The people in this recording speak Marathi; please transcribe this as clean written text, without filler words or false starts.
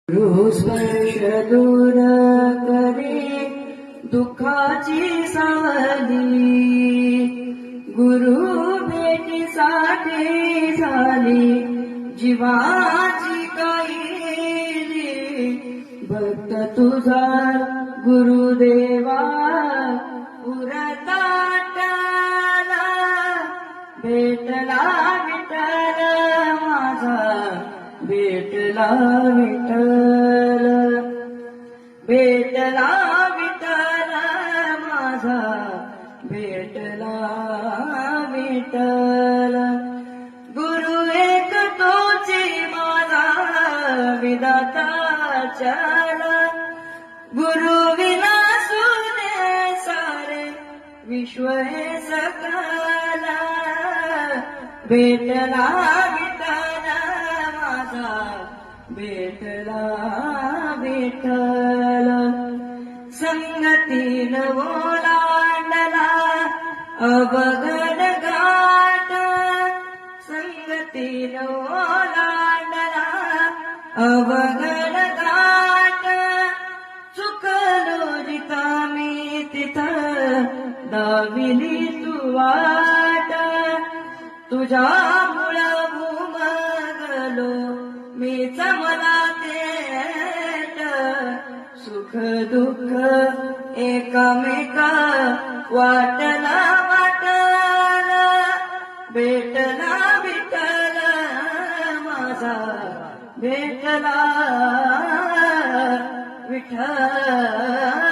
स्पर्श दूर करे दुःखाची सावली, गुरु भेटीसाठी झाली जीवाची कैली. भक्त तुझा गुरुदेवा पुरताटला, भेटला विठ्ठल माझा, भेटला विठ्ठल, भेटला विठ्ठल माझा, भेटला विठ्ठल. गुरु एक तोची माझा विधाता चल, गुरु विना सुने सारे विश्व हे सकल. भेटला विठ्ठल माझा, भेटला विठ्ठल. संगतीन ओलांडला अवघड घाट, संगतीन ओलांडला अवघड घाट. चुकलो रिकामी तिथं दाविली तू वाट, तुझ्यामुळं भूमगलो मीच मला तेट. सुख दुःख एकामेक वाटला वाटला, भेटला विठ्ठल माझा, भेटला विठ्ठल.